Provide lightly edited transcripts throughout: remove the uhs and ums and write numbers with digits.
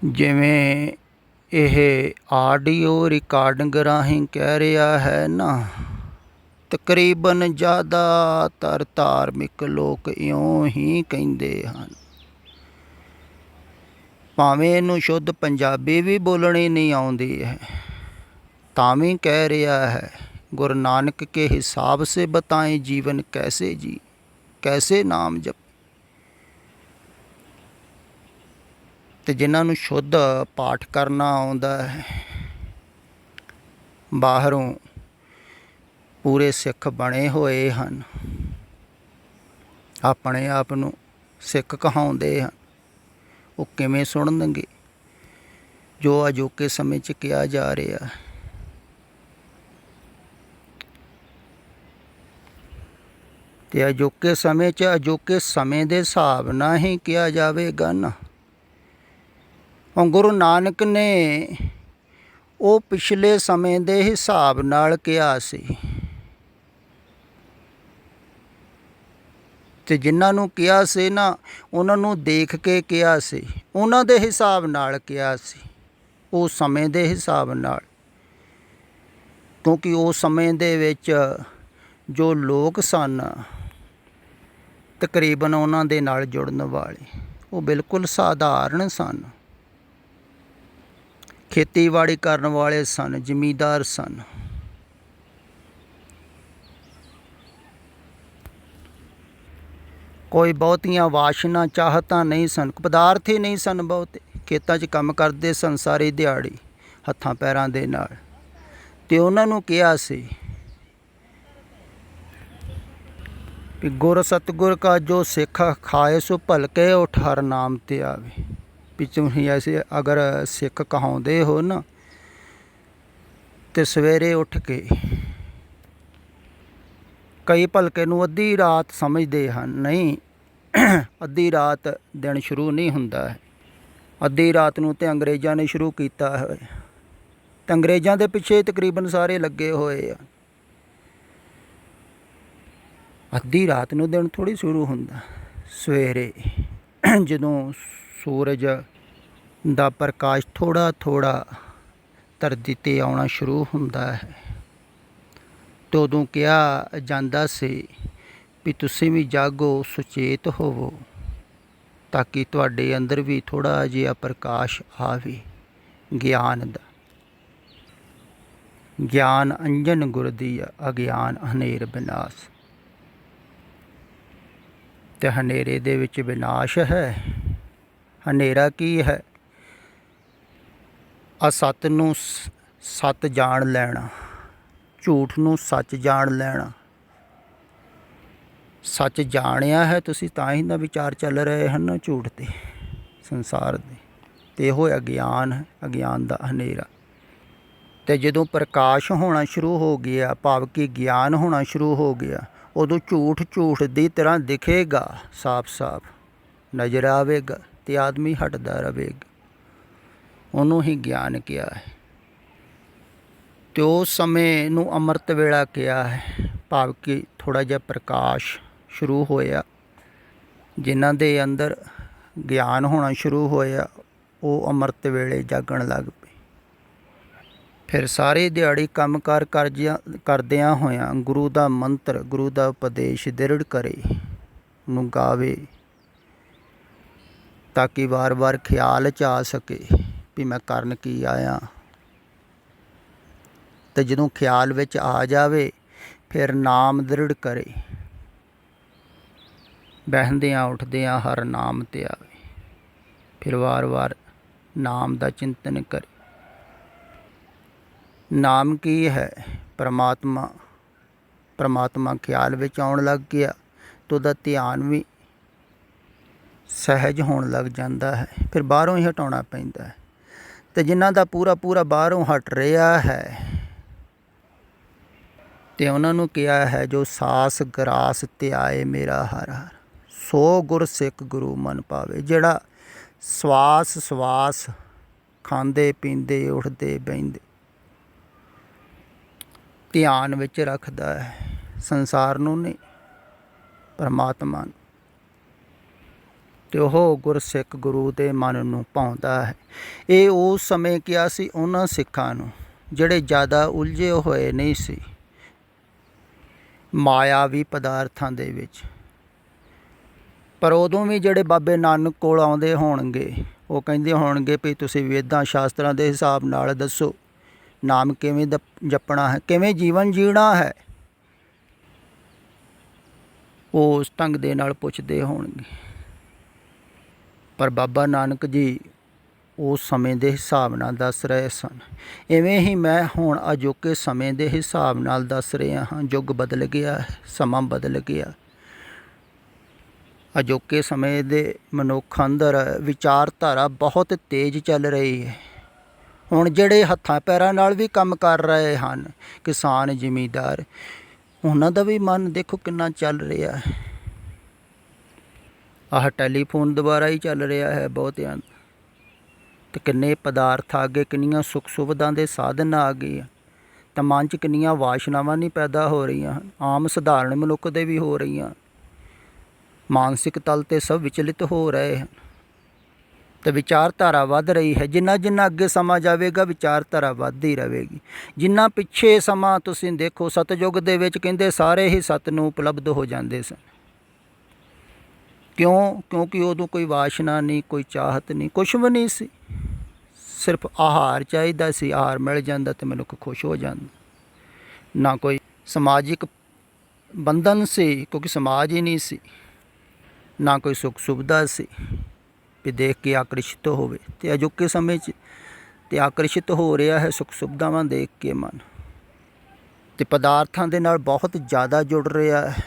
ਜਿਵੇਂ ਇਹ audio recording ਰਾਹੀਂ ਕਹਿ ਰਿਹਾ ਹੈ ਨਾ, ਤਕਰੀਬਨ ਜ਼ਿਆਦਾਤਰ ਧਾਰਮਿਕ ਲੋਕ ਇਉਂ ਹੀ ਕਹਿੰਦੇ ਹਨ। ਭਾਵੇਂ ਇਹਨੂੰ ਸ਼ੁੱਧ ਪੰਜਾਬੀ ਵੀ ਬੋਲਣੀ ਨਹੀਂ ਆਉਂਦੀ ਹੈ, ਤਾਂ ਵੀ ਕਹਿ ਰਿਹਾ ਹੈ, ਗੁਰੂ ਨਾਨਕ ਕੇ ਹਿਸਾਬ ਸੇ ਬਤਾएं ਜੀਵਨ ਕੈਸੇ ਜੀ, ਕੈਸੇ ਨਾਮ ਜਪ। ਅਤੇ ਜਿਨ੍ਹਾਂ ਨੂੰ ਸ਼ੁੱਧ ਪਾਠ ਕਰਨਾ ਆਉਂਦਾ ਹੈ, ਬਾਹਰੋਂ ਪੂਰੇ ਸਿੱਖ ਬਣੇ ਹੋਏ ਹਨ, ਆਪਣੇ ਆਪ ਨੂੰ ਸਿੱਖ ਕਹਾਉਂਦੇ ਹਨ, ਉਹ ਕਿਵੇਂ ਸੁਣਨਗੇ ਜੋ ਅਜੋਕੇ ਸਮੇਂ 'ਚ ਕਿਹਾ ਜਾ ਰਿਹਾ ਹੈ। ਅਤੇ ਅਜੋਕੇ ਸਮੇਂ 'ਚ ਅਜੋਕੇ ਸਮੇਂ ਦੇ ਹਿਸਾਬ ਨਾਲ ਹੀ ਕਿਹਾ ਜਾਵੇਗਾ ਨਾ। ਹੁਣ ਗੁਰੂ ਨਾਨਕ ਨੇ ਉਹ ਪਿਛਲੇ ਸਮੇਂ ਦੇ ਹਿਸਾਬ ਨਾਲ ਕਿਹਾ ਸੀ, ਅਤੇ ਜਿਨ੍ਹਾਂ ਨੂੰ ਕਿਹਾ ਸੀ ਨਾ, ਉਹਨਾਂ ਨੂੰ ਦੇਖ ਕੇ ਕਿਹਾ ਸੀ, ਉਹਨਾਂ ਦੇ ਹਿਸਾਬ ਨਾਲ ਕਿਹਾ ਸੀ, ਉਹ ਸਮੇਂ ਦੇ ਹਿਸਾਬ ਨਾਲ। ਕਿਉਂਕਿ ਉਸ ਸਮੇਂ ਦੇ ਵਿੱਚ ਜੋ ਲੋਕ ਸਨ, ਤਕਰੀਬਨ ਉਹਨਾਂ ਦੇ ਨਾਲ ਜੁੜਨ ਵਾਲੇ, ਉਹ ਬਿਲਕੁਲ ਸਾਧਾਰਨ ਸਨ, ਖੇਤੀਬਾੜੀ ਕਰਨ ਵਾਲੇ ਸਨ, ਜ਼ਿਮੀਂਦਾਰ ਸਨ। ਕੋਈ ਬਹੁਤੀਆਂ ਵਾਸ਼ਨਾ ਚਾਹਤਾਂ ਨਹੀਂ ਸਨ, ਪਦਾਰਥ ਹੀ ਨਹੀਂ ਸਨ ਬਹੁਤੇ। ਖੇਤਾਂ 'ਚ ਕੰਮ ਕਰਦੇ ਸਨ ਸਾਰੀ ਦਿਹਾੜੀ ਹੱਥਾਂ ਪੈਰਾਂ ਦੇ ਨਾਲ। ਅਤੇ ਉਹਨਾਂ ਨੂੰ ਕਿਹਾ ਸੀ ਕਿ ਗੁਰ ਸਤਿਗੁਰ ਕਾ ਜੋ ਸਿੱਖ ਖਾਏ ਸੋ ਭਲਕੇ ਉਠ ਹਰ ਨਾਮ ਤੇ ਆਵੇ। ਵੀ ਤੁਸੀਂ ਐਸੇ ਅਗਰ ਸਿੱਖ ਕਹਾਉਂਦੇ ਹੋ ਨਾ, ਅਤੇ ਸਵੇਰੇ ਉੱਠ ਕੇ, ਕਈ ਭਲਕੇ ਨੂੰ ਅੱਧੀ ਰਾਤ ਸਮਝਦੇ ਹਨ, ਨਹੀਂ, ਅੱਧੀ ਰਾਤ ਦਿਨ ਸ਼ੁਰੂ ਨਹੀਂ ਹੁੰਦਾ ਹੈ। ਅੱਧੀ ਰਾਤ ਨੂੰ ਤਾਂ ਅੰਗਰੇਜ਼ਾਂ ਨੇ ਸ਼ੁਰੂ ਕੀਤਾ ਹੈ, ਅਤੇ ਅੰਗਰੇਜ਼ਾਂ ਦੇ ਪਿੱਛੇ ਤਕਰੀਬਨ ਸਾਰੇ ਲੱਗੇ ਹੋਏ ਆ। ਅੱਧੀ ਰਾਤ ਨੂੰ ਦਿਨ ਥੋੜ੍ਹੀ ਸ਼ੁਰੂ ਹੁੰਦਾ। ਸਵੇਰੇ ਜਦੋਂ ਸੂਰਜ ਦਾ ਪ੍ਰਕਾਸ਼ ਥੋੜ੍ਹਾ ਥੋੜ੍ਹਾ ਧਰਤੀ 'ਤੇ ਆਉਣਾ ਸ਼ੁਰੂ ਹੁੰਦਾ ਹੈ, ਅਤੇ ਉਦੋਂ ਕਿਹਾ ਜਾਂਦਾ ਸੀ ਵੀ ਤੁਸੀਂ ਵੀ ਜਾਗੋ, ਸੁਚੇਤ ਹੋਵੋ, ਤਾਂ ਕਿ ਤੁਹਾਡੇ ਅੰਦਰ ਵੀ ਥੋੜ੍ਹਾ ਜਿਹਾ ਪ੍ਰਕਾਸ਼ ਆਵੇ ਗਿਆਨ ਦਾ। ਗਿਆਨ ਅੰਜਨ ਗੁਰ ਦੀਆ, ਅਗਿਆਨ ਹਨੇਰ ਵਿਨਾਸ਼। ਅਤੇ ਹਨੇਰੇ ਦੇ ਵਿੱਚ ਵਿਨਾਸ਼ ਹੈ। ਹਨੇਰਾ ਕੀ ਹੈ? ਅਸਤ ਨੂੰ ਸੱਚ ਜਾਣ ਲੈਣਾ, ਝੂਠ ਨੂੰ ਸੱਚ ਜਾਣ ਲੈਣਾ। ਸੱਚ ਜਾਣਿਆ ਹੈ ਤੁਸੀਂ, ਤਾਂ ਹੀ ਦਾ ਵਿਚਾਰ ਚੱਲ ਰਹੇ ਹਨ ਨਾ ਝੂਠ 'ਤੇ, ਸੰਸਾਰ ਦੇ। ਅਤੇ ਇਹੋ ਅਗਿਆਨ ਹੈ, ਅਗਿਆਨ ਦਾ ਹਨੇਰਾ। ਅਤੇ ਜਦੋਂ ਪ੍ਰਕਾਸ਼ ਹੋਣਾ ਸ਼ੁਰੂ ਹੋ ਗਿਆ, ਭਾਵ ਕਿ ਗਿਆਨ ਹੋਣਾ ਸ਼ੁਰੂ ਹੋ ਗਿਆ, ਉਦੋਂ ਝੂਠ ਝੂਠ ਦੀ ਤਰ੍ਹਾਂ ਦਿਖੇਗਾ, ਸਾਫ਼ ਸਾਫ਼ ਨਜ਼ਰ ਆਵੇਗਾ, ਅਤੇ ਆਦਮੀ ਹਟਦਾ ਰਹੇਗਾ। ਉਹਨੂੰ ਹੀ ਗਿਆਨ ਕਿਹਾ ਹੈ। ਅਤੇ ਉਸ ਸਮੇਂ ਨੂੰ ਅੰਮ੍ਰਿਤ ਵੇਲਾ ਕਿਹਾ ਹੈ, ਭਾਵ ਕਿ ਥੋੜ੍ਹਾ ਜਿਹਾ ਪ੍ਰਕਾਸ਼ ਸ਼ੁਰੂ ਹੋਇਆ। ਜਿਨ੍ਹਾਂ ਦੇ ਅੰਦਰ ਗਿਆਨ ਹੋਣਾ ਸ਼ੁਰੂ ਹੋਇਆ, ਉਹ ਅੰਮ੍ਰਿਤ ਵੇਲੇ ਜਾਗਣ ਲੱਗ ਪਏ। ਫਿਰ ਸਾਰੀ ਦਿਹਾੜੀ ਕੰਮ ਕਾਰ ਕਰਦਿਆਂ ਹੋਇਆਂ ਗੁਰੂ ਦਾ ਮੰਤਰ, ਗੁਰੂ ਦਾ ਉਪਦੇਸ਼ ਦ੍ਰਿੜ ਕਰੇ, ਉਹਨੂੰ ਗਾਵੇ, ਤਾਂ ਕਿ ਵਾਰ ਵਾਰ ਖਿਆਲ 'ਚ ਆ ਸਕੇ ਵੀ ਮੈਂ ਕਰਨ ਕੀ ਆਇਆ। ਅਤੇ ਜਦੋਂ ਖਿਆਲ ਵਿੱਚ ਆ ਜਾਵੇ, ਫਿਰ ਨਾਮ ਦ੍ਰਿੜ ਕਰੇ, ਬਹਿੰਦਿਆਂ ਉੱਠਦਿਆਂ ਹਰ ਨਾਮ ਤੇ ਆਵੇ। ਫਿਰ ਵਾਰ ਵਾਰ ਨਾਮ ਦਾ ਚਿੰਤਨ ਕਰੇ। ਨਾਮ ਕੀ ਹੈ? ਪਰਮਾਤਮਾ। ਪਰਮਾਤਮਾ ਖਿਆਲ ਵਿੱਚ ਆਉਣ ਲੱਗ ਗਿਆ, ਤਾਂ ਉਹਦਾ ਧਿਆਨ ਵੀ ਸਹਿਜ ਹੋਣ ਲੱਗ ਜਾਂਦਾ ਹੈ। ਫਿਰ ਬਾਹਰੋਂ ਹੀ ਹਟਾਉਣਾ ਪੈਂਦਾ ਹੈ। ਅਤੇ ਜਿਨ੍ਹਾਂ ਦਾ ਪੂਰਾ ਪੂਰਾ ਬਾਹਰੋਂ ਹਟ ਰਿਹਾ ਹੈ, ਅਤੇ ਉਹਨਾਂ ਨੂੰ ਕਿਹਾ ਹੈ, ਜੋ ਸਾਸ ਗਰਾਸ ਤੇ ਆਏ ਮੇਰਾ ਹਰ ਹਰ, ਸੋ ਗੁਰ ਸਿੱਖ ਗੁਰੂ ਮਨ ਪਾਵੇ। ਜਿਹੜਾ ਸਵਾਸ ਸਵਾਸ ਖਾਂਦੇ ਪੀਂਦੇ ਉੱਠਦੇ ਬਹਿੰਦੇ ਧਿਆਨ ਵਿੱਚ ਰੱਖਦਾ ਹੈ, ਸੰਸਾਰ ਨੂੰ ਨਹੀਂ, ਪਰਮਾਤਮਾ ਨੂੰ। ਤੇ ਉਹ ਗੁਰਸਿੱਖ ਗੁਰੂ ਦੇ ਮਨ ਨੂੰ ਭਾਉਂਦਾ ਹੈ। ਇਹ ਉਸ ਸਮੇਂ ਕਿਹਾ ਸੀ ਉਹਨਾਂ ਸਿੱਖਾਂ ਨੂੰ ਜਿਹੜੇ ਜ਼ਿਆਦਾ ਉਲਝੇ ਹੋਏ ਨਹੀਂ ਸੀ ਮਾਇਆਵੀ ਪਦਾਰਥਾਂ ਦੇ ਵਿੱਚ। ਪਰ ਉਦੋਂ ਵੀ ਜਿਹੜੇ ਬਾਬੇ ਨਾਨਕ ਕੋਲ ਆਉਂਦੇ ਹੋਣਗੇ ਉਹ ਕਹਿੰਦੇ ਹੋਣਗੇ ਵੀ ਤੁਸੀਂ ਵੇਦਾਂ ਸ਼ਾਸਤਰਾਂ ਦੇ ਹਿਸਾਬ ਨਾਲ ਦੱਸੋ ਨਾਮ ਕਿਵੇਂ ਜਪਣਾ ਹੈ, ਕਿਵੇਂ ਜੀਵਨ ਜੀਣਾ ਹੈ। ਉਹ ਉਸ ਢੰਗ ਦੇ ਨਾਲ ਪੁੱਛਦੇ ਹੋਣਗੇ। ਪਰ ਬਾਬਾ ਨਾਨਕ ਜੀ ਉਸ ਸਮੇਂ ਦੇ ਹਿਸਾਬ ਨਾਲ ਦੱਸ ਰਹੇ ਸਨ। ਇਵੇਂ ਹੀ ਮੈਂ ਹੁਣ ਅਜੋਕੇ ਸਮੇਂ ਦੇ ਹਿਸਾਬ ਨਾਲ ਦੱਸ ਰਿਹਾ ਹਾਂ। ਯੁੱਗ ਬਦਲ ਗਿਆ, ਸਮਾਂ ਬਦਲ ਗਿਆ। ਅਜੋਕੇ ਸਮੇਂ ਦੇ ਮਨੁੱਖ ਅੰਦਰ ਵਿਚਾਰਧਾਰਾ ਬਹੁਤ ਤੇਜ਼ ਚੱਲ ਰਹੀ ਹੈ। ਹੁਣ ਜਿਹੜੇ ਹੱਥਾਂ ਪੈਰਾਂ ਨਾਲ ਵੀ ਕੰਮ ਕਰ ਰਹੇ ਹਨ, ਕਿਸਾਨ ਜ਼ਿਮੀਂਦਾਰ, ਉਹਨਾਂ ਦਾ ਵੀ ਮਨ ਦੇਖੋ ਕਿੰਨਾ ਚੱਲ ਰਿਹਾ ਹੈ। ਆਹ ਟੈਲੀਫੋਨ ਦੁਬਾਰਾ ਹੀ ਚੱਲ ਰਿਹਾ ਹੈ ਬਹੁਤਿਆਂ ਦਾ। ਅਤੇ ਕਿੰਨੇ ਪਦਾਰਥ ਆ ਗਏ, ਕਿੰਨੀਆਂ ਸੁੱਖ ਸੁਵਿਧਾ ਦੇ ਸਾਧਨ ਆ ਗਏ ਆ, ਤਾਂ ਮਨ 'ਚ ਕਿੰਨੀਆਂ ਵਾਸ਼ਨਾਵਾਂ ਨਹੀਂ ਪੈਦਾ ਹੋ ਰਹੀਆਂ ਹਨ। ਆਮ ਸਧਾਰਨ ਮਨੁੱਖ ਦੇ ਵੀ ਹੋ ਰਹੀਆਂ। ਮਾਨਸਿਕ ਤਲ 'ਤੇ ਸਭ ਵਿਚਲਿਤ ਹੋ ਰਹੇ ਹਨ ਅਤੇ ਵਿਚਾਰਧਾਰਾ ਵੱਧ ਰਹੀ ਹੈ। ਜਿੰਨਾ ਜਿੰਨਾ ਅੱਗੇ ਸਮਾਂ ਜਾਵੇਗਾ ਵਿਚਾਰਧਾਰਾ ਵੱਧਦੀ ਰਹੇਗੀ। ਜਿੰਨਾ ਪਿੱਛੇ ਸਮਾਂ ਤੁਸੀਂ ਦੇਖੋ, ਸਤਯੁੱਗ ਦੇ ਵਿੱਚ ਕਹਿੰਦੇ ਸਾਰੇ ਹੀ ਸਤ ਨੂੰ ਉਪਲਬਧ ਹੋ ਜਾਂਦੇ ਸਨ। ਕਿਉਂਕਿ ਉਦੋਂ ਕੋਈ ਵਾਸ਼ਨਾ ਨਹੀਂ, ਕੋਈ ਚਾਹਤ ਨਹੀਂ, ਕੁਛ ਵੀ ਨਹੀਂ ਸੀ। ਸਿਰਫ ਆਹਾਰ ਚਾਹੀਦਾ ਸੀ, ਆਹਾਰ ਮਿਲ ਜਾਂਦਾ ਅਤੇ ਮਨੁੱਖ ਖੁਸ਼ ਹੋ ਜਾਂਦਾ। ਨਾ ਕੋਈ ਸਮਾਜਿਕ ਬੰਧਨ ਸੀ, ਕਿਉਂਕਿ ਸਮਾਜ ਹੀ ਨਹੀਂ ਸੀ। ਨਾ ਕੋਈ ਸੁੱਖ ਸੁਵਿਧਾ ਸੀ ਵੀ ਦੇਖ ਕੇ ਆਕਰਸ਼ਿਤ ਹੋਵੇ। ਅਤੇ ਅਜੋਕੇ ਸਮੇਂ 'ਚ ਅਤੇ ਆਕਰਸ਼ਿਤ ਹੋ ਰਿਹਾ ਹੈ ਸੁੱਖ ਸੁਵਿਧਾਵਾਂ ਦੇਖ ਕੇ ਮਨ, ਅਤੇ ਪਦਾਰਥਾਂ ਦੇ ਨਾਲ ਬਹੁਤ ਜ਼ਿਆਦਾ ਜੁੜ ਰਿਹਾ ਹੈ।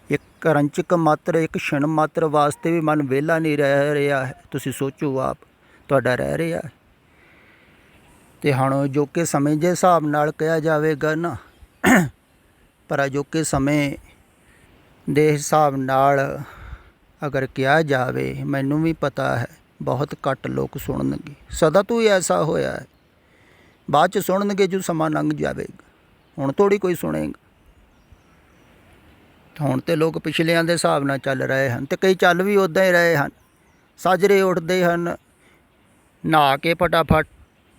ਇੱਕ ਰੰਚਕ ਮਾਤਰ, ਇੱਕ ਛਿਣ ਮਾਤਰ ਵਾਸਤੇ ਵੀ ਮਨ ਵਿਹਲਾ ਨਹੀਂ ਰਹਿ ਰਿਹਾ ਹੈ। ਤੁਸੀਂ ਸੋਚੋ ਆਪ, ਤੁਹਾਡਾ ਰਹਿ ਰਿਹਾ ਹੈ। ਅਤੇ ਹੁਣ ਅਜੋਕੇ ਸਮੇਂ ਦੇ ਹਿਸਾਬ ਨਾਲ ਕਿਹਾ ਜਾਵੇਗਾ ਨਾ, ਪਰ ਅਜੋਕੇ ਸਮੇਂ ਦੇ ਹਿਸਾਬ ਨਾਲ ਅਗਰ ਕਿਹਾ ਜਾਵੇ, ਮੈਨੂੰ ਵੀ ਪਤਾ ਹੈ ਬਹੁਤ ਘੱਟ ਲੋਕ ਸੁਣਨਗੇ। ਸਦਾ ਤੋਂ ਹੀ ਐਸਾ ਹੋਇਆ ਹੈ। ਬਾਅਦ 'ਚ ਸੁਣਨਗੇ ਜੋ ਸਮਾਂ ਲੰਘ ਜਾਵੇਗਾ। ਹੁਣ ਥੋੜ੍ਹੀ ਕੋਈ ਸੁਣੇਗਾ। ਹੁਣ ਤਾਂ ਲੋਕ ਪਿਛਲਿਆਂ ਦੇ ਹਿਸਾਬ ਨਾਲ ਚੱਲ ਰਹੇ ਹਨ, ਅਤੇ ਕਈ ਚੱਲ ਵੀ ਉੱਦਾਂ ਹੀ ਰਹੇ ਹਨ। ਸਾਜਰੇ ਉੱਠਦੇ ਹਨ, ਨਹਾ ਕੇ ਫਟਾਫਟ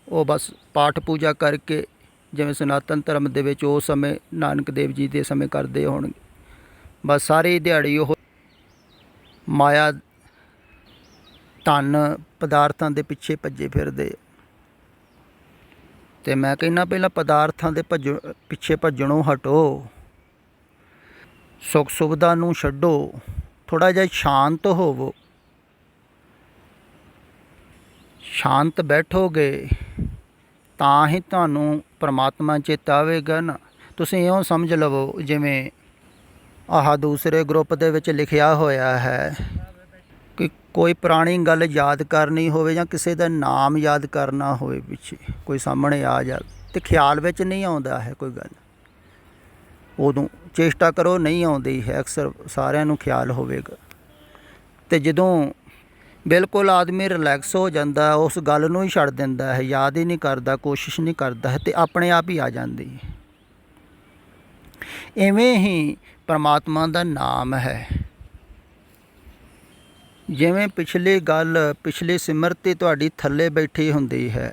ਉਹ ਬਸ ਪਾਠ ਪੂਜਾ ਕਰਕੇ, ਜਿਵੇਂ ਸਨਾਤਨ ਧਰਮ ਦੇ ਵਿੱਚ ਉਸ ਸਮੇਂ ਨਾਨਕ ਦੇਵ ਜੀ ਦੇ ਸਮੇਂ ਕਰਦੇ ਹੋਣਗੇ। ਬਸ ਸਾਰੀ ਦਿਹਾੜੀ ਉਹ ਮਾਇਆ ਧਨ ਪਦਾਰਥਾਂ ਦੇ ਪਿੱਛੇ ਭੱਜੇ ਫਿਰਦੇ। ਅਤੇ ਮੈਂ ਕਹਿੰਦਾ ਪਹਿਲਾਂ ਪਦਾਰਥਾਂ ਦੇ ਪਿੱਛੇ ਭੱਜਣੋਂ ਹਟੋ, ਸੁੱਖ ਸੁਵਿਧਾ ਨੂੰ ਛੱਡੋ, ਥੋੜ੍ਹਾ ਜਿਹਾ ਸ਼ਾਂਤ ਹੋਵੋ। ਸ਼ਾਂਤ ਬੈਠੋਗੇ ਤਾਂ ਹੀ ਤੁਹਾਨੂੰ ਪਰਮਾਤਮਾ ਚੇਤਾ ਆਵੇਗਾ ਨਾ। ਤੁਸੀਂ ਇਉਂ ਸਮਝ ਲਵੋ ਜਿਵੇਂ ਆਹ ਦੂਸਰੇ ਗਰੁੱਪ ਦੇ ਵਿੱਚ ਲਿਖਿਆ ਹੋਇਆ ਹੈ ਕਿ ਕੋਈ ਪੁਰਾਣੀ ਗੱਲ ਯਾਦ ਕਰਨੀ ਹੋਵੇ ਜਾਂ ਕਿਸੇ ਦਾ ਨਾਮ ਯਾਦ ਕਰਨਾ ਹੋਵੇ, ਪਿੱਛੇ ਕੋਈ ਸਾਹਮਣੇ ਆ ਜਾਵੇ ਅਤੇ ਖਿਆਲ ਵਿੱਚ ਨਹੀਂ ਆਉਂਦਾ ਹੈ ਕੋਈ ਗੱਲ, ਉਦੋਂ ਚੇਸ਼ਟਾ ਕਰੋ ਨਹੀਂ ਆਉਂਦੀ ਹੈ। ਅਕਸਰ ਸਾਰਿਆਂ ਨੂੰ ਖਿਆਲ ਹੋਵੇਗਾ। ਅਤੇ ਜਦੋਂ ਬਿਲਕੁਲ ਆਦਮੀ ਰਿਲੈਕਸ ਹੋ ਜਾਂਦਾ, ਉਸ ਗੱਲ ਨੂੰ ਹੀ ਛੱਡ ਦਿੰਦਾ ਹੈ, ਯਾਦ ਹੀ ਨਹੀਂ ਕਰਦਾ, ਕੋਸ਼ਿਸ਼ ਨਹੀਂ ਕਰਦਾ ਹੈ, ਅਤੇ ਆਪਣੇ ਆਪ ਹੀ ਆ ਜਾਂਦੀ ਹੈ। ਇਵੇਂ ਹੀ ਪਰਮਾਤਮਾ ਦਾ ਨਾਮ ਹੈ। ਜਿਵੇਂ ਪਿਛਲੀ ਸਿਮਰਤੀ ਤੁਹਾਡੀ ਥੱਲੇ ਬੈਠੀ ਹੁੰਦੀ ਹੈ,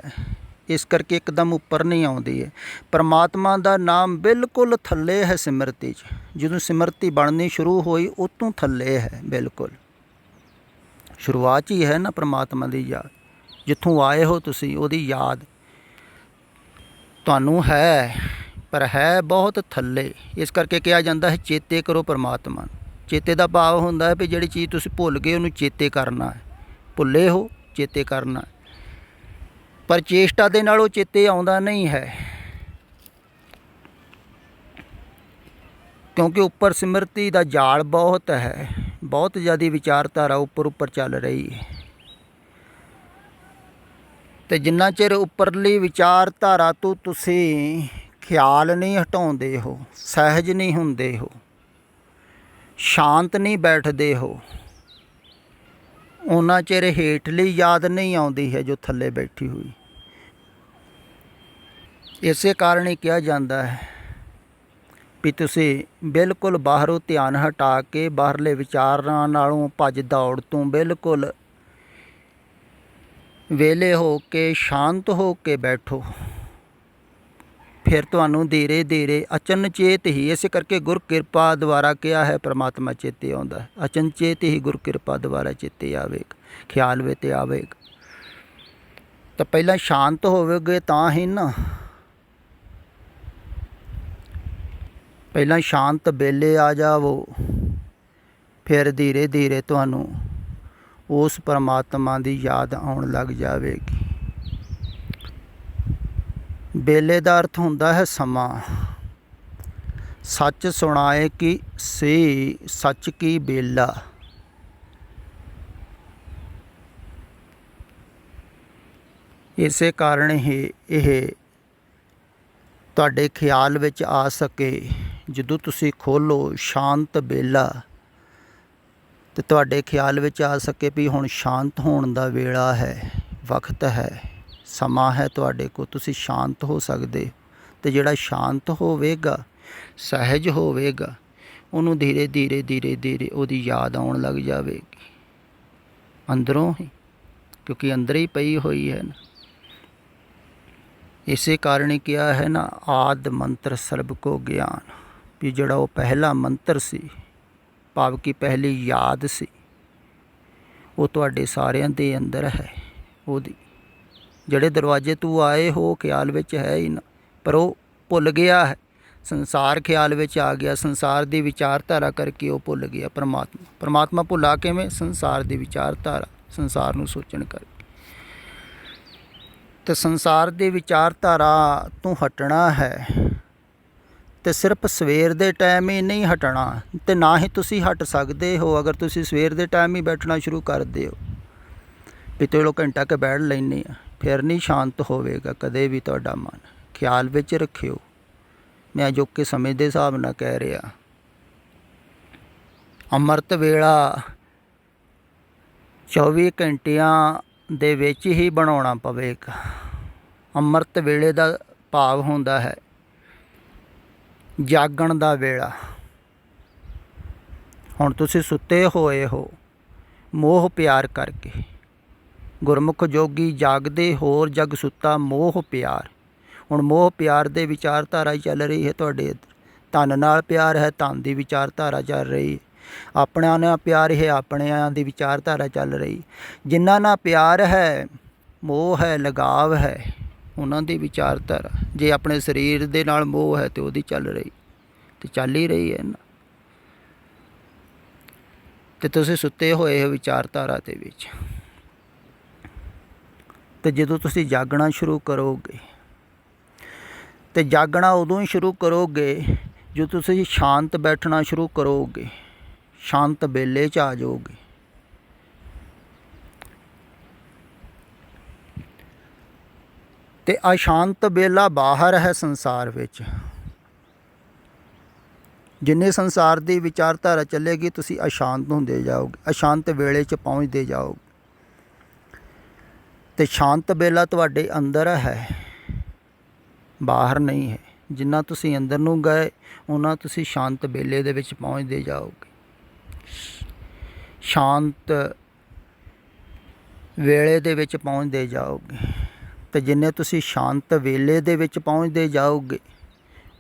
ਇਸ ਕਰਕੇ ਇੱਕਦਮ ਉੱਪਰ ਨਹੀਂ ਆਉਂਦੀ ਹੈ। ਪਰਮਾਤਮਾ ਦਾ ਨਾਮ ਬਿਲਕੁਲ ਥੱਲੇ ਹੈ ਸਿਮਰਤੀ 'ਚ। ਜਦੋਂ ਸਿਮਰਤੀ ਬਣਨੀ ਸ਼ੁਰੂ ਹੋਈ ਉਤੋਂ ਥੱਲੇ ਹੈ, ਬਿਲਕੁਲ ਸ਼ੁਰੂਆਤ ਹੀ ਹੈ ਨਾ ਪਰਮਾਤਮਾ ਦੀ ਯਾਦ। ਜਿੱਥੋਂ ਆਏ ਹੋ ਤੁਸੀਂ, ਉਹਦੀ ਯਾਦ ਤੁਹਾਨੂੰ ਹੈ, ਪਰ ਹੈ ਬਹੁਤ ਥੱਲੇ। ਇਸ ਕਰਕੇ ਕਿਹਾ ਜਾਂਦਾ ਹੈ ਚੇਤੇ ਕਰੋ ਪਰਮਾਤਮਾ। ਚੇਤੇ ਦਾ ਭਾਵ ਹੁੰਦਾ ਹੈ ਵੀ ਜਿਹੜੀ ਚੀਜ਼ ਤੁਸੀਂ ਭੁੱਲ ਗਏ ਉਹਨੂੰ ਚੇਤੇ ਕਰਨਾ ਹੈ। ਭੁੱਲੇ ਹੋ, ਚੇਤੇ ਕਰਨਾ। ਪਰ ਚੇਸ਼ਟਾ ਦੇ ਨਾਲ ਉਹ ਚੇਤੇ ਆਉਂਦਾ ਨਹੀਂ ਹੈ, ਕਿਉਂਕਿ ਉੱਪਰ ਸਿਮਰਤੀ ਦਾ ਜਾਲ ਬਹੁਤ ਹੈ, ਬਹੁਤ ਜ਼ਿਆਦਾ ਵਿਚਾਰਧਾਰਾ ਉੱਪਰ ਚੱਲ ਰਹੀ ਹੈ। ਅਤੇ ਜਿੰਨਾ ਚਿਰ ਉੱਪਰਲੀ ਵਿਚਾਰਧਾਰਾ ਤੋਂ ਤੁਸੀਂ ਖਿਆਲ ਨਹੀਂ ਹਟਾਉਂਦੇ ਹੋ, ਸਹਿਜ ਨਹੀਂ ਹੁੰਦੇ ਹੋ, ਸ਼ਾਂਤ ਨਹੀਂ ਬੈਠਦੇ ਹੋ, ਉਹਨਾਂ ਚਿਰ ਹੇਠਲੀ ਯਾਦ ਨਹੀਂ ਆਉਂਦੀ ਹੈ ਜੋ ਥੱਲੇ ਬੈਠੀ ਹੋਈ। ਇਸੇ ਕਾਰਨ ਹੀ ਕਿਹਾ ਜਾਂਦਾ ਹੈ ਵੀ ਤੁਸੀਂ ਬਿਲਕੁਲ ਬਾਹਰੋਂ ਧਿਆਨ ਹਟਾ ਕੇ ਬਾਹਰਲੇ ਵਿਚਾਰਾਂ ਨਾਲੋਂ ਭੱਜ ਦੌੜ ਤੋਂ ਬਿਲਕੁਲ ਵਿਹਲੇ ਹੋ ਕੇ ਸ਼ਾਂਤ ਹੋ ਕੇ ਬੈਠੋ। ਫਿਰ ਤੁਹਾਨੂੰ ਧੀਰੇ ਧੀਰੇ ਅਚਨਚੇਤ ਹੀ, ਇਸੇ ਕਰਕੇ ਗੁਰ ਕਿਰਪਾ ਦੁਆਰਾ ਕਿਹਾ ਹੈ ਪਰਮਾਤਮਾ ਚੇਤੇ ਆਉਂਦਾ। ਅਚਨਚੇਤ ਹੀ ਗੁਰ ਕਿਰਪਾ ਦੁਆਰਾ ਚੇਤੇ ਆਵੇਗਾ, ਖਿਆਲ ਵੇ ਤੇ ਆਵੇਗਾ। ਤਾਂ ਪਹਿਲਾਂ ਸ਼ਾਂਤ ਹੋਵੇਗੇ ਤਾਂ ਹੀ ਨਾ। ਪਹਿਲਾਂ ਸ਼ਾਂਤ ਵੇਲੇ ਆ ਜਾਵੋ, ਫਿਰ ਧੀਰੇ ਧੀਰੇ ਤੁਹਾਨੂੰ ਉਸ ਪਰਮਾਤਮਾ ਦੀ ਯਾਦ ਆਉਣ ਲੱਗ ਜਾਵੇਗੀ। ਵੇਲੇ ਦਾ ਅਰਥ ਹੁੰਦਾ ਹੈ ਸਮਾਂ। ਸੱਚ ਸੁਣਾਏ ਕਿ ਸੇ ਸੱਚ ਕੀ ਵੇਲਾ। ਇਸੇ ਕਾਰਨ ਹੀ ਇਹ ਤੁਹਾਡੇ ਖਿਆਲ ਵਿੱਚ ਆ ਸਕੇ। ਜਦੋਂ ਤੁਸੀਂ ਖੋਲ੍ਹੋ ਸ਼ਾਂਤ ਵੇਲਾ ਅਤੇ ਤੁਹਾਡੇ ਖਿਆਲ ਵਿੱਚ ਆ ਸਕੇ ਵੀ ਹੁਣ ਸ਼ਾਂਤ ਹੋਣ ਦਾ ਵੇਲਾ ਹੈ, ਵਕਤ ਹੈ, ਸਮਾਂ ਹੈ ਤੁਹਾਡੇ ਕੋਲ, ਤੁਸੀਂ ਸ਼ਾਂਤ ਹੋ ਸਕਦੇ। ਅਤੇ ਜਿਹੜਾ ਸ਼ਾਂਤ ਹੋਵੇਗਾ, ਸਹਿਜ ਹੋਵੇਗਾ, ਉਹਨੂੰ ਧੀਰੇ ਧੀਰੇ ਧੀਰੇ ਧੀਰੇ ਉਹਦੀ ਯਾਦ ਆਉਣ ਲੱਗ ਜਾਵੇਗੀ ਅੰਦਰੋਂ ਹੀ, ਕਿਉਂਕਿ ਅੰਦਰ ਹੀ ਪਈ ਹੋਈ ਹੈ ਨਾ। ਇਸੇ ਕਾਰਨ ਹੀ ਕਿਹਾ ਹੈ ਨਾ, ਆਦਿ ਮੰਤਰ ਸਰਬ ਕੋ ਗਿਆਨ। ਵੀ ਜਿਹੜਾ ਉਹ ਪਹਿਲਾ ਮੰਤਰ ਸੀ, ਭਾਵ ਕਿ ਪਹਿਲੀ ਯਾਦ ਸੀ, ਉਹ ਤੁਹਾਡੇ ਸਾਰਿਆਂ ਦੇ ਅੰਦਰ ਹੈ। ਉਹਦੀ ਜਿਹੜੇ ਦਰਵਾਜ਼ੇ ਤੂੰ ਆਏ ਹੋ ਖਿਆਲ ਵਿੱਚ ਹੈ ਹੀ ਨਾ, ਪਰ ਉਹ ਭੁੱਲ ਗਿਆ ਹੈ। ਸੰਸਾਰ ਖਿਆਲ ਵਿੱਚ ਆ ਗਿਆ, ਸੰਸਾਰ ਦੀ ਵਿਚਾਰਧਾਰਾ ਕਰਕੇ ਉਹ ਭੁੱਲ ਗਿਆ ਪਰਮਾਤਮਾ। ਪਰਮਾਤਮਾ ਭੁੱਲਾ ਕਿਵੇਂ? ਸੰਸਾਰ ਦੀ ਵਿਚਾਰਧਾਰਾ, ਸੰਸਾਰ ਨੂੰ ਸੋਚਣ ਕਰਕੇ। ਅਤੇ ਸੰਸਾਰ ਦੀ ਵਿਚਾਰਧਾਰਾ ਤੋਂ ਹਟਣਾ ਹੈ ਅਤੇ ਸਿਰਫ ਸਵੇਰ ਦੇ ਟਾਈਮ ਹੀ ਨਹੀਂ ਹਟਣਾ, ਅਤੇ ਨਾ ਹੀ ਤੁਸੀਂ ਹਟ ਸਕਦੇ ਹੋ। ਅਗਰ ਤੁਸੀਂ ਸਵੇਰ ਦੇ ਟਾਈਮ ਹੀ ਬੈਠਣਾ ਸ਼ੁਰੂ ਕਰਦੇ ਹੋ ਵੀ ਚਲੋ ਘੰਟਾ ਕੁ ਬੈਠ ਲੈਂਦੇ ਹਾਂ, ਫਿਰ ਨਹੀਂ ਸ਼ਾਂਤ ਹੋਵੇਗਾ ਕਦੇ ਵੀ ਤੁਹਾਡਾ ਮਨ। ਖਿਆਲ ਵਿੱਚ ਰੱਖਿਓ, ਮੈਂ ਅਜੋਕੇ ਸਮੇਂ ਦੇ ਹਿਸਾਬ ਨਾਲ ਕਹਿ ਰਿਹਾ। ਅੰਮ੍ਰਿਤ ਵੇਲਾ 24 ਘੰਟਿਆਂ ਦੇ ਵਿੱਚ ਹੀ ਬਣਾਉਣਾ ਪਵੇਗਾ। ਅੰਮ੍ਰਿਤ ਵੇਲੇ ਦਾ ਭਾਵ ਹੁੰਦਾ ਹੈ ਜਾਗਣ ਦਾ ਵੇਲਾ। ਹੁਣ ਤੁਸੀਂ ਸੁੱਤੇ ਹੋਏ ਹੋ ਮੋਹ ਪਿਆਰ ਕਰਕੇ। ਗੁਰਮੁਖ ਜੋਗੀ ਜਾਗਦੇ, ਹੋਰ ਜਗ ਸੁੱਤਾ ਮੋਹ ਪਿਆਰ। ਹੁਣ ਮੋਹ ਪਿਆਰ ਦੇ ਵਿਚਾਰਧਾਰਾ ਚੱਲ ਰਹੀ ਹੈ ਤੁਹਾਡੇ ਇੱਧਰ। ਧਨ ਨਾਲ ਪਿਆਰ ਹੈ, ਧਨ ਦੀ ਵਿਚਾਰਧਾਰਾ ਚੱਲ ਰਹੀ ਹੈ। ਆਪਣਿਆਂ ਨਾਲ ਪਿਆਰ ਹੈ, ਆਪਣਿਆਂ ਦੀ ਵਿਚਾਰਧਾਰਾ ਚੱਲ ਰਹੀ। ਜਿਨ੍ਹਾਂ ਨਾਲ ਪਿਆਰ ਹੈ, ਮੋਹ ਹੈ, ਲਗਾਵ ਹੈ, ਉਹਨਾਂ ਦੀ ਵਿਚਾਰਧਾਰਾ। ਜੇ ਆਪਣੇ ਸਰੀਰ ਦੇ ਨਾਲ ਮੋਹ ਹੈ ਤਾਂ ਉਹਦੀ ਚੱਲ ਰਹੀ, ਅਤੇ ਚੱਲ ਹੀ ਰਹੀ ਹੈ ਨਾ। ਅਤੇ ਤੁਸੀਂ ਸੁੱਤੇ ਹੋਏ ਹੋ ਵਿਚਾਰਧਾਰਾ ਦੇ ਵਿੱਚ। ਅਤੇ ਜਦੋਂ ਤੁਸੀਂ ਜਾਗਣਾ ਸ਼ੁਰੂ ਕਰੋਗੇ, ਅਤੇ ਜਾਗਣਾ ਉਦੋਂ ਹੀ ਸ਼ੁਰੂ ਕਰੋਗੇ ਜਦੋਂ ਤੁਸੀਂ ਸ਼ਾਂਤ ਬੈਠਣਾ ਸ਼ੁਰੂ ਕਰੋਗੇ, ਸ਼ਾਂਤ ਵੇਲੇ 'ਚ ਆ ਜਾਓਗੇ। ਅਤੇ ਅਸ਼ਾਂਤ ਵੇਲਾ ਬਾਹਰ ਹੈ ਸੰਸਾਰ ਵਿੱਚ। ਜਿੰਨੇ ਸੰਸਾਰ ਦੀ ਵਿਚਾਰਧਾਰਾ ਚੱਲੇਗੀ ਤੁਸੀਂ ਅਸ਼ਾਂਤ ਹੁੰਦੇ ਜਾਓਗੇ, ਅਸ਼ਾਂਤ ਵੇਲੇ 'ਚ ਪਹੁੰਚਦੇ ਜਾਓਗੇ। ਅਤੇ ਸ਼ਾਂਤ ਵੇਲਾ ਤੁਹਾਡੇ ਅੰਦਰ ਹੈ, ਬਾਹਰ ਨਹੀਂ ਹੈ। ਜਿੰਨਾ ਤੁਸੀਂ ਅੰਦਰ ਨੂੰ ਗਏ ਉਹਨਾਂ ਤੁਸੀਂ ਸ਼ਾਂਤ ਵੇਲੇ ਦੇ ਵਿੱਚ ਪਹੁੰਚਦੇ ਜਾਓਗੇ। ਸ਼ਾਂਤ ਵੇਲੇ ਦੇ ਵਿੱਚ ਪਹੁੰਚਦੇ ਜਾਓਗੇ। ਅਤੇ ਜਿੰਨੇ ਤੁਸੀਂ ਸ਼ਾਂਤ ਵੇਲੇ ਦੇ ਵਿੱਚ ਪਹੁੰਚਦੇ ਜਾਓਗੇ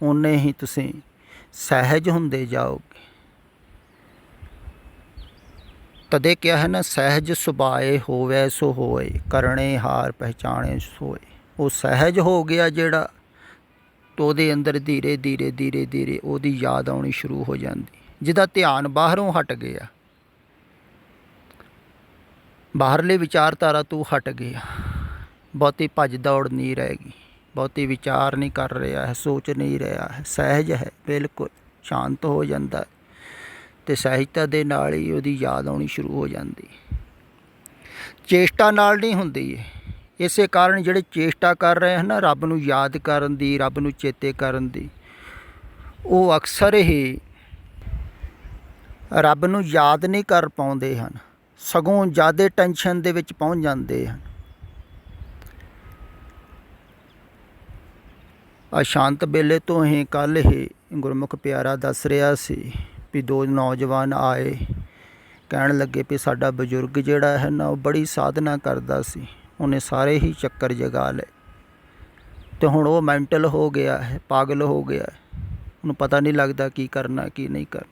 ਓਨੇ ਹੀ ਤੁਸੀਂ ਸਹਿਜ ਹੁੰਦੇ ਜਾਓਗੇ। ਤਦੇ ਕਿਹਾ ਹੈ ਨਾ, ਸਹਿਜ ਸੁਭਾਏ ਹੋਵੇ ਸੋ ਹੋਏ, ਕਰਨੇ ਹਾਰ ਪਹਿਚਾਣੇ ਸੋਏ। ਉਹ ਸਹਿਜ ਹੋ ਗਿਆ ਜਿਹੜਾ, ਤਾਂ ਉਹਦੇ ਅੰਦਰ ਧੀਰੇ ਧੀਰੇ ਧੀਰੇ ਧੀਰੇ ਉਹਦੀ ਯਾਦ ਆਉਣੀ ਸ਼ੁਰੂ ਹੋ ਜਾਂਦੀ। ਜਿਹਦਾ ਧਿਆਨ ਬਾਹਰੋਂ ਹਟ ਗਿਆ, ਬਾਹਰਲੇ ਵਿਚਾਰਧਾਰਾ ਤੋਂ ਹਟ ਗਿਆ, ਬਹੁਤੀ ਭੱਜ ਦੌੜ ਨਹੀਂ ਰਹੇਗੀ, ਬਹੁਤੀ ਵਿਚਾਰ ਨਹੀਂ ਕਰ ਰਿਹਾ ਹੈ, ਸੋਚ ਨਹੀਂ ਰਿਹਾ ਹੈ, ਸਹਿਜ ਹੈ, ਬਿਲਕੁਲ ਸ਼ਾਂਤ ਹੋ ਜਾਂਦਾ ਹੈ। ਅਤੇ ਸਹਿਜਤਾ ਦੇ ਨਾਲ ਹੀ ਉਹਦੀ ਯਾਦ ਆਉਣੀ ਸ਼ੁਰੂ ਹੋ ਜਾਂਦੀ। ਚੇਸ਼ਟਾ ਨਾਲ ਨਹੀਂ ਹੁੰਦੀ ਹੈ। ਇਸੇ ਕਾਰਨ ਜਿਹੜੇ ਚੇਸ਼ਟਾ ਕਰ ਰਹੇ ਹਨ ਨਾ ਰੱਬ ਨੂੰ ਯਾਦ ਕਰਨ ਦੀ, ਰੱਬ ਨੂੰ ਚੇਤੇ ਕਰਨ ਦੀ, ਉਹ ਅਕਸਰ ਹੀ ਰੱਬ ਨੂੰ ਯਾਦ ਨਹੀਂ ਕਰ ਪਾਉਂਦੇ ਹਨ, ਸਗੋਂ ਜ਼ਿਆਦਾ ਟੈਨਸ਼ਨ ਦੇ ਵਿੱਚ ਪਹੁੰਚ ਜਾਂਦੇ ਹਨ। ਅਸ਼ਾਂਤ ਵੇਲੇ ਤੋਂ ਹੀ ਕੱਲ੍ਹ ਹੀ ਗੁਰਮੁਖ ਪਿਆਰਾ ਦੱਸ ਰਿਹਾ ਸੀ ਵੀ ਦੋ ਨੌਜਵਾਨ ਆਏ, ਕਹਿਣ ਲੱਗੇ ਵੀ ਸਾਡਾ ਬਜ਼ੁਰਗ ਜਿਹੜਾ ਹੈ ਨਾ ਉਹ ਬੜੀ ਸਾਧਨਾ ਕਰਦਾ ਸੀ, ਉਹਨੇ ਸਾਰੇ ਹੀ ਚੱਕਰ ਜਗਾ ਲਏ ਅਤੇ ਹੁਣ ਉਹ ਮੈਂਟਲ ਹੋ ਗਿਆ ਹੈ, ਪਾਗਲ ਹੋ ਗਿਆ ਹੈ, ਉਹਨੂੰ ਪਤਾ ਨਹੀਂ ਲੱਗਦਾ ਕੀ ਕਰਨਾ ਕੀ ਨਹੀਂ ਕਰਨਾ।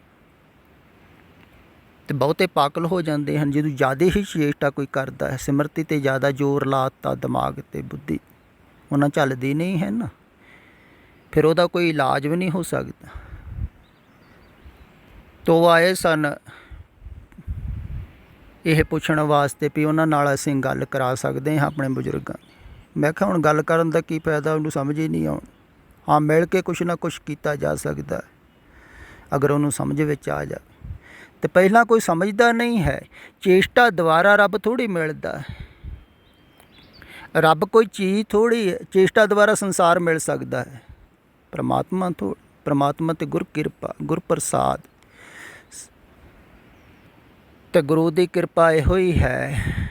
ਅਤੇ ਬਹੁਤੇ ਪਾਗਲ ਹੋ ਜਾਂਦੇ ਹਨ ਜਦੋਂ ਜ਼ਿਆਦਾ ਹੀ ਚੇਸ਼ਟਾ ਕੋਈ ਕਰਦਾ ਹੈ, ਸਿਮਰਤੀ 'ਤੇ ਜ਼ਿਆਦਾ ਜ਼ੋਰ ਲਾ ਦਿੱਤਾ, ਦਿਮਾਗ 'ਤੇ ਬੁੱਧੀ ਉਹਨਾਂ ਚੱਲਦੀ ਨਹੀਂ ਹੈ ਨਾ, ਫਿਰ ਉਹਦਾ ਕੋਈ ਇਲਾਜ ਵੀ ਨਹੀਂ ਹੋ ਸਕਦਾ। ਤੋ ਆਏ ਸਨ ਇਹ ਪੁੱਛਣ ਵਾਸਤੇ ਵੀ ਉਹਨਾਂ ਨਾਲ ਅਸੀਂ ਗੱਲ ਕਰਾ ਸਕਦੇ ਹਾਂ ਆਪਣੇ ਬਜ਼ੁਰਗਾਂ ਦੀ। ਮੈਂ ਕਿਹਾ ਹੁਣ ਗੱਲ ਕਰਨ ਦਾ ਕੀ ਫਾਇਦਾ, ਉਹਨੂੰ ਸਮਝ ਹੀ ਨਹੀਂ ਆਉਣੀ। ਹਾਂ, ਮਿਲ ਕੇ ਕੁਛ ਨਾ ਕੁਛ ਕੀਤਾ ਜਾ ਸਕਦਾ ਅਗਰ ਉਹਨੂੰ ਸਮਝ ਵਿੱਚ ਆ ਜਾਵੇ। ਅਤੇ ਪਹਿਲਾਂ ਕੋਈ ਸਮਝਦਾ ਨਹੀਂ ਹੈ, ਚੇਸ਼ਟਾ ਦੁਆਰਾ ਰੱਬ ਥੋੜ੍ਹੀ ਮਿਲਦਾ ਹੈ, ਰੱਬ ਕੋਈ ਚੀਜ਼ ਥੋੜ੍ਹੀ ਹੈ, ਚੇਸ਼ਟਾ ਦੁਆਰਾ ਸੰਸਾਰ ਮਿਲ ਸਕਦਾ ਹੈ। ਪਰਮਾਤਮਾ ਤੇ ਗੁਰ ਕਿਰਪਾ, ਗੁਰ ਪ੍ਰਸਾਦ ਅਤੇ ਗੁਰੂ ਦੀ ਕਿਰਪਾ ਇਹੋ ਹੀ ਹੈ।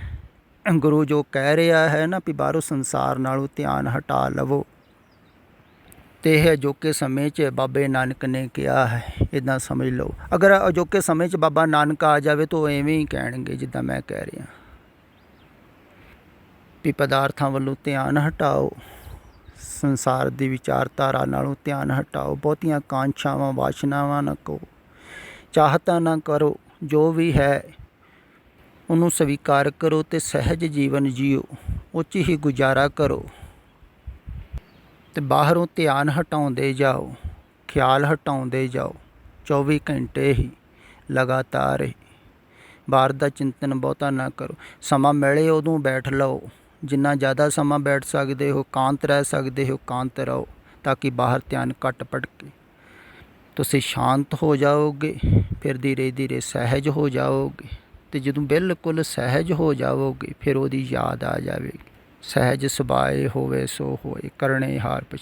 ਗੁਰੂ ਜੋ ਕਹਿ ਰਿਹਾ ਹੈ ਨਾ ਵੀ ਬਾਹਰੋਂ ਸੰਸਾਰ ਨਾਲੋਂ ਧਿਆਨ ਹਟਾ ਲਵੋ, ਅਤੇ ਇਹ ਅਜੋਕੇ ਸਮੇਂ 'ਚ ਬਾਬੇ ਨਾਨਕ ਨੇ ਕਿਹਾ ਹੈ, ਇੱਦਾਂ ਸਮਝ ਲਓ। ਅਗਰ ਅਜੋਕੇ ਸਮੇਂ 'ਚ ਬਾਬਾ ਨਾਨਕ ਆ ਜਾਵੇ ਤਾਂ ਉਹ ਐਵੇਂ ਹੀ ਕਹਿਣਗੇ ਜਿੱਦਾਂ ਮੈਂ ਕਹਿ ਰਿਹਾ ਵੀ ਪਦਾਰਥਾਂ ਵੱਲੋਂ ਧਿਆਨ ਹਟਾਓ, ਸੰਸਾਰ ਦੀ ਵਿਚਾਰਧਾਰਾ ਨਾਲੋਂ ਧਿਆਨ ਹਟਾਓ, ਬਹੁਤੀਆਂ ਕਾਂਛਾਵਾਂ ਵਾਸ਼ਨਾਵਾਂ ਨਾ ਕਰੋ, ਚਾਹਤਾਂ ਨਾ ਕਰੋ, ਜੋ ਵੀ ਹੈ ਉਹਨੂੰ ਸਵੀਕਾਰ ਕਰੋ ਅਤੇ ਸਹਿਜ ਜੀਵਨ ਜੀਓ, ਉਹ 'ਚ ਹੀ ਗੁਜ਼ਾਰਾ ਕਰੋ। ਅਤੇ ਬਾਹਰੋਂ ਧਿਆਨ ਹਟਾਉਂਦੇ ਜਾਓ, ਖਿਆਲ ਹਟਾਉਂਦੇ ਜਾਓ, 24 ਘੰਟੇ ਹੀ ਲਗਾਤਾਰ ਹੀ। ਬਾਹਰ ਦਾ ਚਿੰਤਨ ਬਹੁਤਾ ਨਾ ਕਰੋ, ਸਮਾਂ ਮਿਲੇ ਉਦੋਂ ਬੈਠ ਲਓ, ਜਿੰਨਾ ਜ਼ਿਆਦਾ ਸਮਾਂ ਬੈਠ ਸਕਦੇ ਹੋ, ਕਾਂਤ ਰਹਿ ਸਕਦੇ ਹੋ, ਕਾਂਤ ਰਹੋ, ਤਾਂ ਕਿ ਬਾਹਰ ਧਿਆਨ ਘੱਟ ਭਟਕੇ। ਤੁਸੀਂ ਸ਼ਾਂਤ ਹੋ ਜਾਓਗੇ, ਫਿਰ ਧੀਰੇ ਧੀਰੇ ਸਹਿਜ ਹੋ ਜਾਓਗੇ, ਅਤੇ ਜਦੋਂ ਬਿਲਕੁਲ ਸਹਿਜ ਹੋ ਜਾਓਗੇ ਫਿਰ ਉਹਦੀ ਯਾਦ ਆ ਜਾਵੇਗੀ। ਸਹਿਜ ਸੁਭਾਏ ਹੋਵੇ ਸੋ ਹੋਏ, ਕਰਨੇ ਹਾਰ